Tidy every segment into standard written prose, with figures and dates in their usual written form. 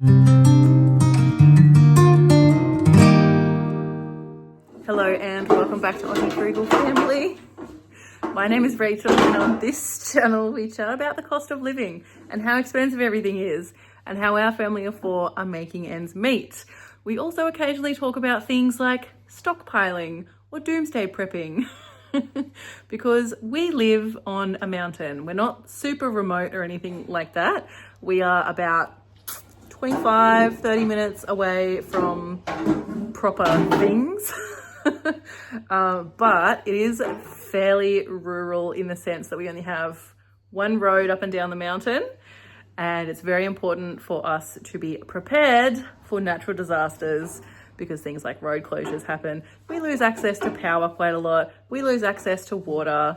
Hello and welcome back to Aussie Frugal Family. My name is Rachel and on this channel we chat about the cost of living and how expensive everything is and how our family of four are making ends meet. We also occasionally talk about things like stockpiling or doomsday prepping because we live on a mountain. We're not super remote or anything like that. We are about 25-30 minutes away from proper things. But it is fairly rural in the sense that we only have one road up and down the mountain, and it's very important for us to be prepared for natural disasters because things like road closures happen. We lose access to power quite a lot. We lose access to water.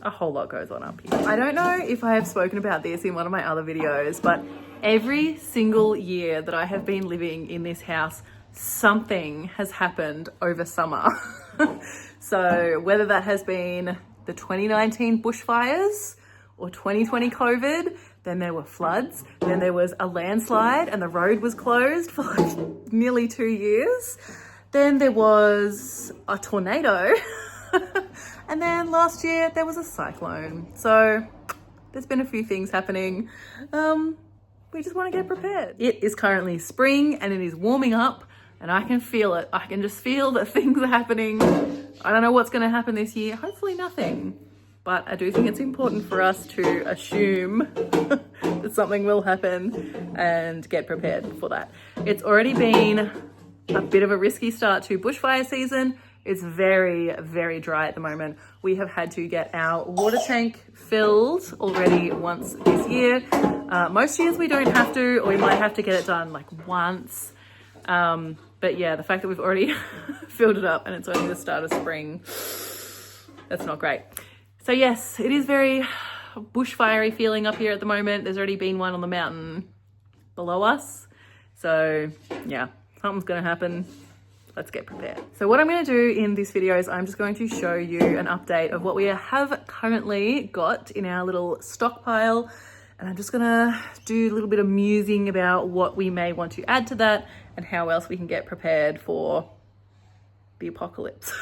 A whole lot goes on up here. I don't know if I have spoken about this in one of my other videos, but every single year that I have been living in this house, something has happened over summer. So whether that has been the 2019 bushfires or 2020 COVID, then there were floods, then there was a landslide and the road was closed for like nearly 2 years. Then there was a tornado. And then last year there was a cyclone. So there's been a few things happening. We just want to get prepared. It is currently spring and it is warming up. And I can feel it. I can just feel that things are happening. I don't know what's going to happen this year. Hopefully nothing. But I do think it's important for us to assume that something will happen and get prepared for that. It's already been a bit of a risky start to bushfire season. It's very, very dry at the moment. We have had to get our water tank filled already once this year. Most years we don't have to, or we might have to get it done like once. But yeah, the fact that we've already filled it up and it's only the start of spring, that's not great. So yes, it is very bushfirey feeling up here at the moment. There's already been one on the mountain below us. So yeah, something's gonna happen. Let's get prepared. So what I'm gonna do in this video is I'm just going to show you an update of what we have currently got in our little stockpile. And I'm just gonna do a little bit of musing about what we may want to add to that and how else we can get prepared for the apocalypse,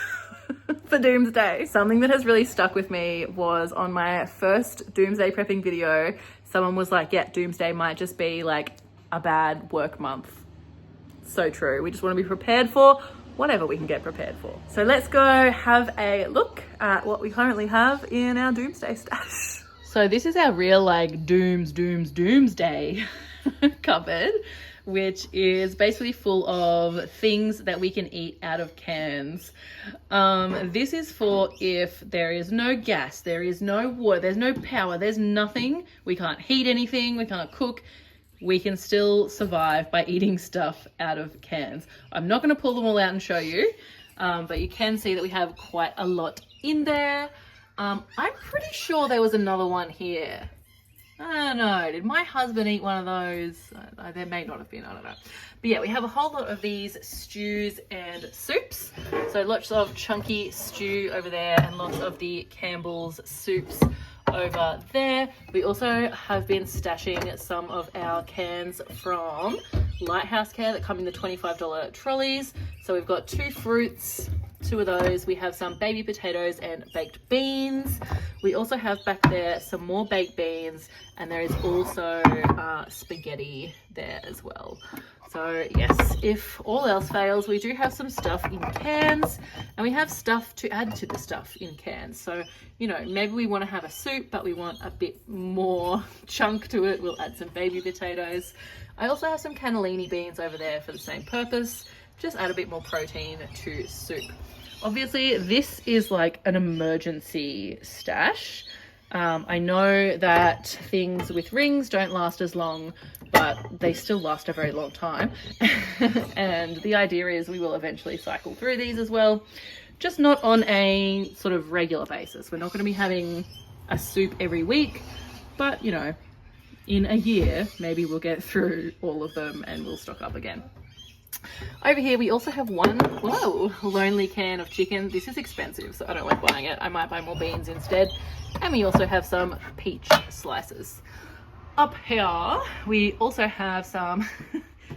for doomsday. Something that has really stuck with me was on my first doomsday prepping video, someone was like, yeah, doomsday might just be like a bad work month. So true. We just want to be prepared for whatever we can get prepared for. So let's go have a look at what we currently have in our doomsday stash. So this is our real like doomsday cupboard, which is basically full of things that we can eat out of cans. This is for if there is no gas, there is no water, there's no power, there's nothing. We can't heat anything, we can't cook. We can still survive by eating stuff out of cans. I'm not going to pull them all out and show you, but you can see that we have quite a lot in there. I'm pretty sure there was another one here. I don't know. Did my husband eat one of those? There may not have been. I don't know. But yeah, we have a whole lot of these stews and soups. So lots of chunky stew over there and lots of the Campbell's soups over there. We also have been stashing some of our cans from Lighthouse Care that come in the $25 trolleys. So we've got 2 fruits, 2 of those. We have some baby potatoes and baked beans. We also have back there some more baked beans, and there is also spaghetti there as well. So yes, if all else fails, we do have some stuff in cans, and we have stuff to add to the stuff in cans. So, you know, maybe we want to have a soup, but we want a bit more chunk to it. We'll add some baby potatoes. I also have some cannellini beans over there for the same purpose. Just add a bit more protein to soup. Obviously, this is like an emergency stash. I know that things with rings don't last as long, but they still last a very long time. And the idea is we will eventually cycle through these as well, just not on a sort of regular basis. We're not going to be having a soup every week, but you know, in a year, maybe we'll get through all of them and we'll stock up again. Over here we also have one, whoa, lonely can of chicken. This is expensive, so I don't like buying it. I might buy more beans instead. And we also have some peach slices. Up here, we also have some,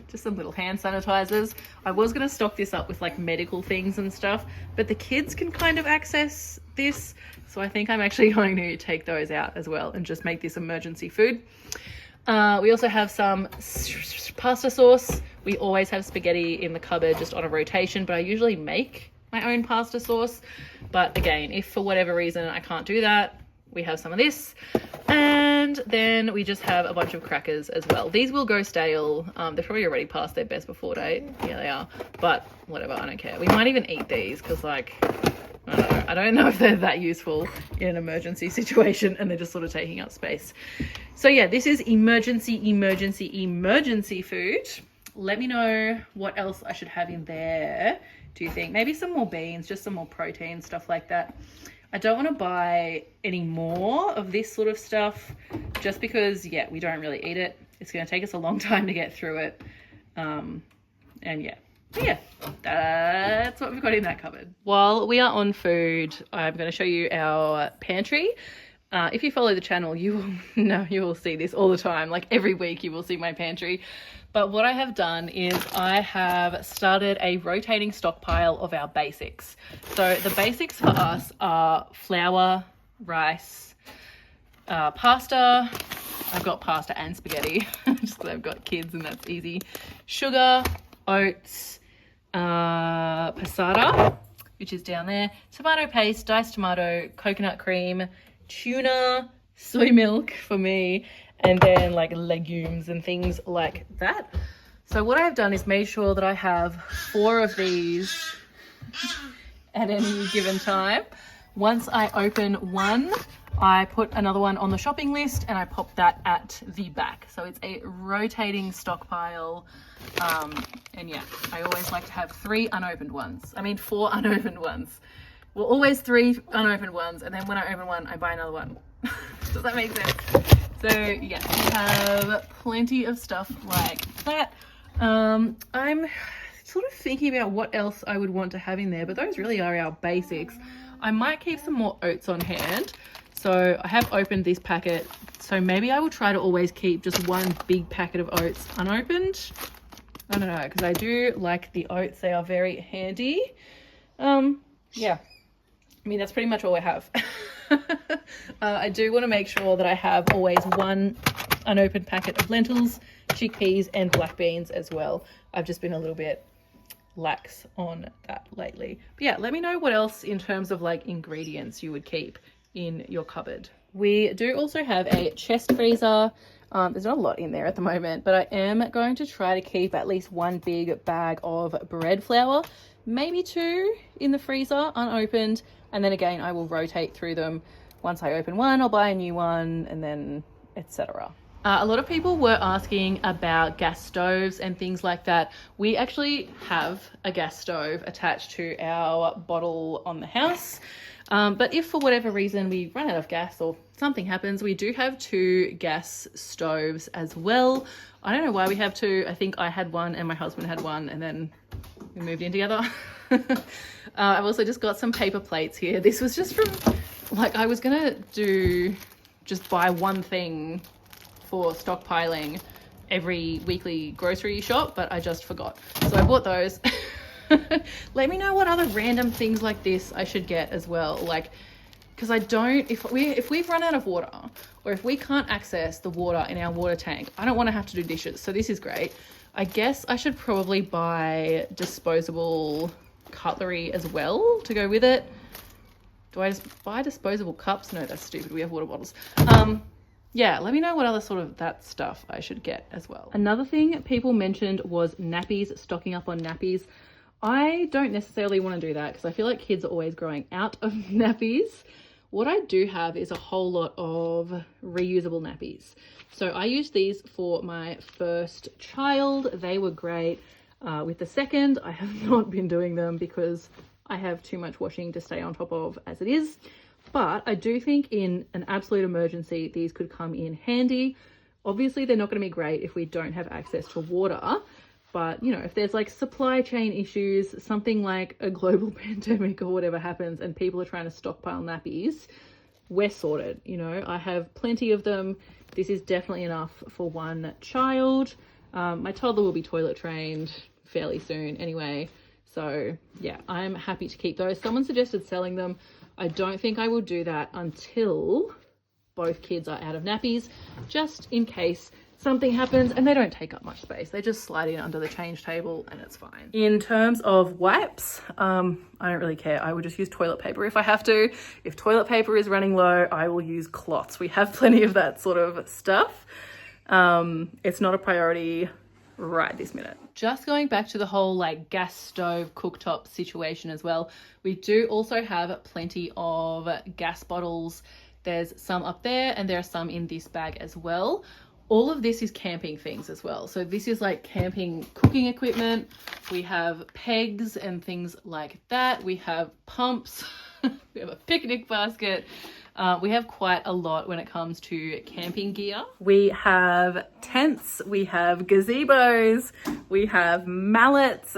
just some little hand sanitizers. I was going to stock this up with like medical things and stuff, but the kids can kind of access this. So I think I'm actually going to take those out as well and just make this emergency food. We also have some pasta sauce. We always have spaghetti in the cupboard just on a rotation, but I usually make my own pasta sauce. But again, if for whatever reason I can't do that, we have some of this. And then we just have a bunch of crackers as well. These will go stale. They're probably already past their best before date. Yeah, they are. But whatever, I don't care. We might even eat these because, like, I don't know if they're that useful in an emergency situation, and they're just sort of taking up space. So yeah, this is emergency food. Let me know what else I should have in there. Do you think maybe some more beans, just some more protein, stuff like that? I don't want to buy any more of this sort of stuff just because, yeah, we don't really eat it. It's going to take us a long time to get through it. And yeah. But yeah, that's what we've got in that cupboard. While we are on food, I'm going to show you our pantry. If you follow the channel, you will know, you will see this all the time. Like every week you will see my pantry. But what I have done is I have started a rotating stockpile of our basics. So the basics for us are flour, rice, pasta. I've got pasta and spaghetti just because I've got kids and that's easy. Sugar, oats, passata, which is down there, tomato paste, diced tomato, coconut cream, tuna, soy milk for me, and then like legumes and things like that. So what I've done is made sure that I have 4 of these at any given time. Once I open one, I put another one on the shopping list and I pop that at the back. So it's a rotating stockpile. And yeah, I always like to have 4 unopened ones. Well, always 3 unopened ones. And then when I open one, I buy another one. Does that make sense? So yeah, we have plenty of stuff like that. I'm sort of thinking about what else I would want to have in there, but those really are our basics. I might keep some more oats on hand. So I have opened this packet. So maybe I will try to always keep just one big packet of oats unopened. I don't know, because I do like the oats. They are very handy. Yeah, I mean, that's pretty much all I have. I do want to make sure that I have always one unopened packet of lentils, chickpeas, and black beans as well. I've just been a little bit lax on that lately. But yeah, let me know what else in terms of like ingredients you would keep in your cupboard. We do also have a chest freezer. There's not a lot in there at the moment, but I am going to try to keep at least 1 big bag of bread flour, maybe 2 in the freezer unopened, and then again I will rotate through them. Once I open one, I'll buy a new one, and then etc. A lot of people were asking about gas stoves and things like that. We actually have a gas stove attached to our bottle on the house. But if for whatever reason we run out of gas or something happens, we do have 2 gas stoves as well. I don't know why we have 2. I think I had one and my husband had one, and then we moved in together. I've also just got some paper plates here. This was just from, like, I was gonna just buy one thing for stockpiling every weekly grocery shop, but I just forgot. So I bought those. Let me know what other random things like this I should get as well. Like, because I don't, if we've run out of water, or if we can't access the water in our water tank, I don't want to have to do dishes. So this is great. I guess I should probably buy disposable cutlery as well to go with it. Do I just buy disposable cups? No, that's stupid. We have water bottles. Yeah, let me know what other sort of that stuff I should get as well. Another thing people mentioned was nappies, stocking up on nappies. I don't necessarily want to do that because I feel like kids are always growing out of nappies. What I do have is a whole lot of reusable nappies. So I used these for my first child. They were great. With the second, I have not been doing them because I have too much washing to stay on top of as it is. But I do think in an absolute emergency, these could come in handy. Obviously, they're not going to be great if we don't have access to water. But, you know, if there's like supply chain issues, something like a global pandemic or whatever happens and people are trying to stockpile nappies, we're sorted. You know, I have plenty of them. This is definitely enough for one child. My toddler will be toilet trained fairly soon anyway. So yeah, I'm happy to keep those. Someone suggested selling them. I don't think I will do that until both kids are out of nappies, just in case something happens, and they don't take up much space. They just slide in under the change table and it's fine. In terms of wipes, I don't really care. I would just use toilet paper if I have to. If toilet paper is running low, I will use cloths. We have plenty of that sort of stuff. It's not a priority right this minute. Just going back to the whole like gas stove cooktop situation as well, we do also have plenty of gas bottles. There's some up there and there are some in this bag as well. All of this is camping things as well. So this is like camping cooking equipment. We have pegs and things like that. We have pumps. We have a picnic basket. We have quite a lot when it comes to camping gear. We have tents, we have gazebos, we have mallets.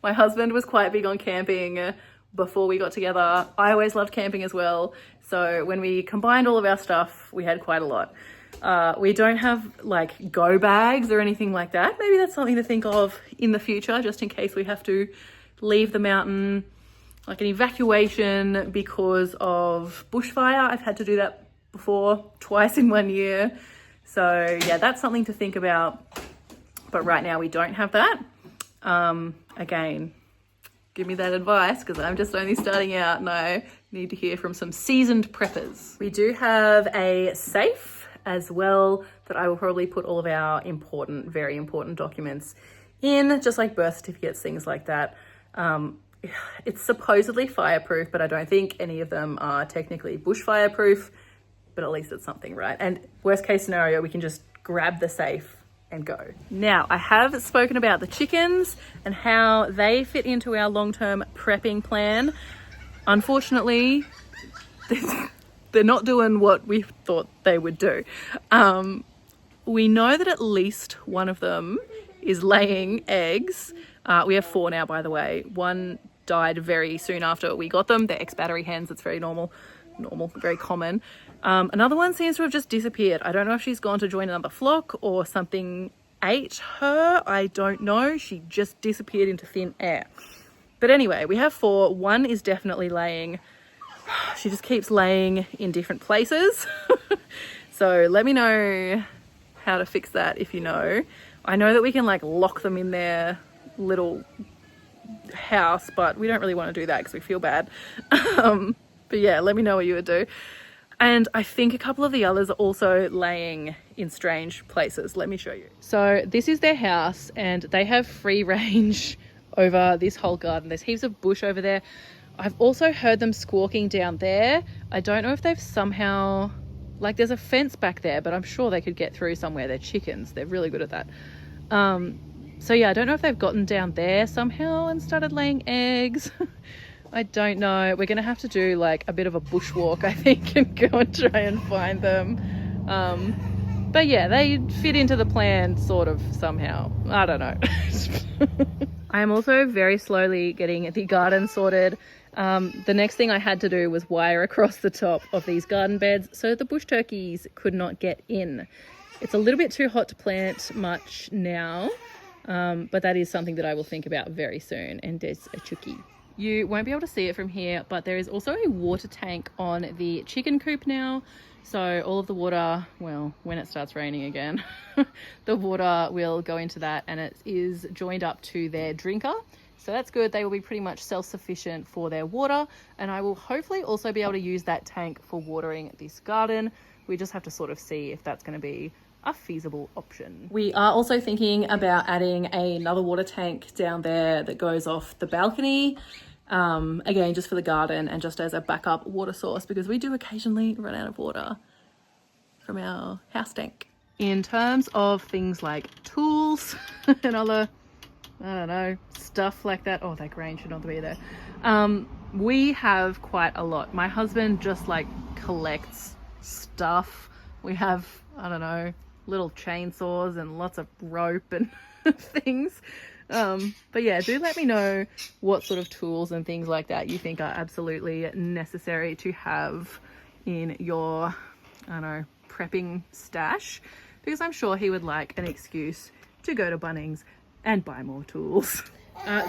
My husband was quite big on camping before we got together. I always loved camping as well. So when we combined all of our stuff, we had quite a lot. We don't have like go bags or anything like that. Maybe that's something to think of in the future, just in case we have to leave the mountain, like an evacuation because of bushfire. I've had to do that before, twice in 1 year. So yeah, that's something to think about. But right now we don't have that. Again, give me that advice because I'm just only starting out and I need to hear from some seasoned preppers. We do have a safe as well that I will probably put all of our important, very important documents in, just like birth certificates, things like that. It's supposedly fireproof, but I don't think any of them are technically bushfire proof, but at least it's something, right? And worst case scenario, we can just grab the safe and go. Now, I have spoken about the chickens and how they fit into our long-term prepping plan. Unfortunately, they're not doing what we thought they would do. We know that at least one of them is laying eggs. We have 4 now, by the way. One died very soon after we got them. They're ex-battery hens. It's very normal, very common. Another one seems to have just disappeared. I don't know if she's gone to join another flock or something ate her. I don't know. She just disappeared into thin air. But anyway, we have 4. One is definitely laying. She just keeps laying in different places. So let me know how to fix that if you know. I know that we can like lock them in their little house, but we don't really want to do that because we feel bad. But yeah, let me know what you would do. And I think a couple of the others are also laying in strange places. Let me show you. So this is their house and they have free range over this whole garden. There's heaps of bush over there. I've also heard them squawking down there. I don't know if they've somehow, like there's a fence back there, but I'm sure they could get through somewhere. They're chickens. They're really good at that. So yeah, I don't know if they've gotten down there somehow and started laying eggs. I don't know. We're going to have to do like a bit of a bushwalk, I think, and go and try and find them. But yeah, they fit into the plan sort of somehow. I don't know. I am also very slowly getting the garden sorted. The next thing I had to do was wire across the top of these garden beds so the bush turkeys could not get in. It's a little bit too hot to plant much now, but that is something that I will think about very soon. And there's a chookie. You won't be able to see it from here, but there is also a water tank on the chicken coop now. So all of the water, well, when it starts raining again, the water will go into that and it is joined up to their drinker. So that's good. They will be pretty much self-sufficient for their water. And I will hopefully also be able to use that tank for watering this garden. We just have to sort of see if that's going to be a feasible option. We are also thinking about adding another water tank down there that goes off the balcony. Again, just for the garden and just as a backup water source because we do occasionally run out of water from our house tank. In terms of things like tools and other, I don't know, stuff like that. Oh, that grain should not be there. We have quite a lot. My husband just like collects stuff. We have, I don't know, little chainsaws and lots of rope and things. But yeah, do let me know what sort of tools and things like that you think are absolutely necessary to have in your, I don't know, prepping stash, because I'm sure he would like an excuse to go to Bunnings and buy more tools.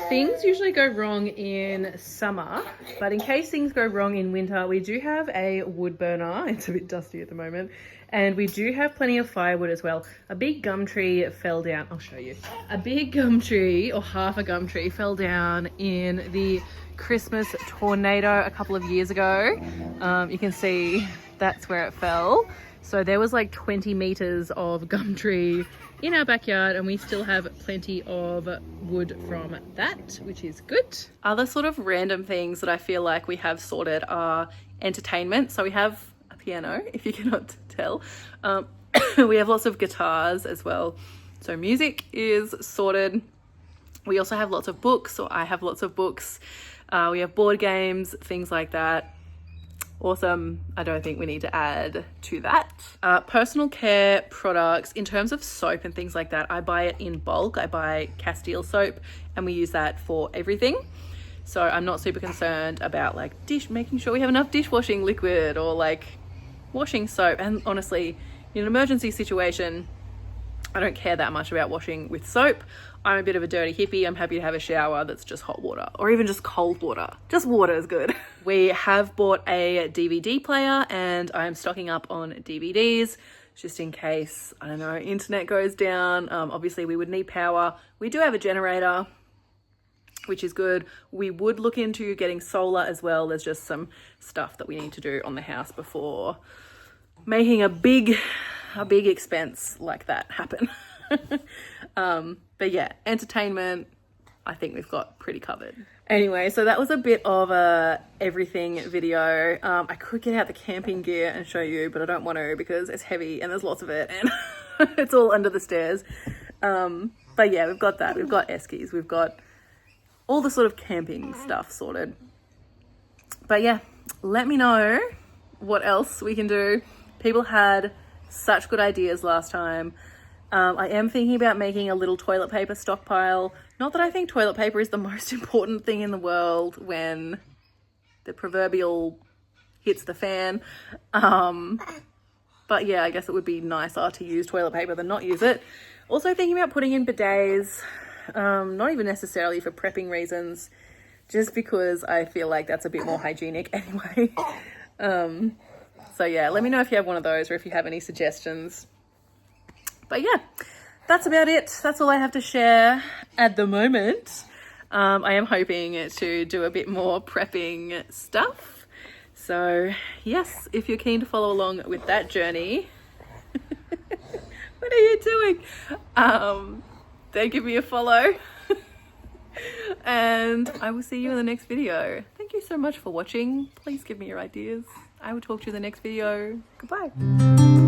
Things usually go wrong in summer, but in case things go wrong in winter, we do have a wood burner. It's a bit dusty at the moment. And we do have plenty of firewood as well. A big gum tree fell down. I'll show you. A big gum tree, or half a gum tree, fell down in the Christmas tornado a couple of years ago. You can see that's where it fell. So there was like 20 meters of gum tree in our backyard, and we still have plenty of wood from that, which is good. Other sort of random things that I feel like we have sorted are entertainment. So we have a piano, if you cannot tell. We have lots of guitars as well. So music is sorted. We also have lots of books, or I have lots of books. We have board games, things like that. Awesome. I don't think we need to add to that. Personal care products, in terms of soap and things like that, I buy it in bulk. I buy Castile soap and we use that for everything. So I'm not super concerned about like making sure we have enough dishwashing liquid or like washing soap. And honestly, in an emergency situation, I don't care that much about washing with soap. I'm a bit of a dirty hippie. I'm happy to have a shower that's just hot water, or even just cold water. Just water is good. We have bought a DVD player and I'm stocking up on DVDs just in case, I don't know, internet goes down. Obviously we would need power. We do have a generator, which is good. We would look into getting solar as well. There's just some stuff that we need to do on the house before making a big expense like that happen. But yeah, entertainment, I think we've got pretty covered. Anyway, so that was a bit of a everything video. I could get out the camping gear and show you, but I don't want to because it's heavy and there's lots of it and it's all under the stairs. But yeah, we've got that. We've got eskies. We've got all the sort of camping stuff sorted. But yeah, let me know what else we can do. People had such good ideas last time. I am thinking about making a little toilet paper stockpile. Not that I think toilet paper is the most important thing in the world when the proverbial hits the fan. But yeah, I guess it would be nicer to use toilet paper than not use it. Also thinking about putting in bidets, not even necessarily for prepping reasons, just because I feel like that's a bit more hygienic anyway. So yeah, let me know if you have one of those or if you have any suggestions. But yeah, that's about it. That's all I have to share at the moment. I am hoping to do a bit more prepping stuff. So yes, if you're keen to follow along with that journey, what are you doing? Then give me a follow. And I will see you in the next video. Thank you so much for watching. Please give me your ideas. I will talk to you in the next video. Goodbye.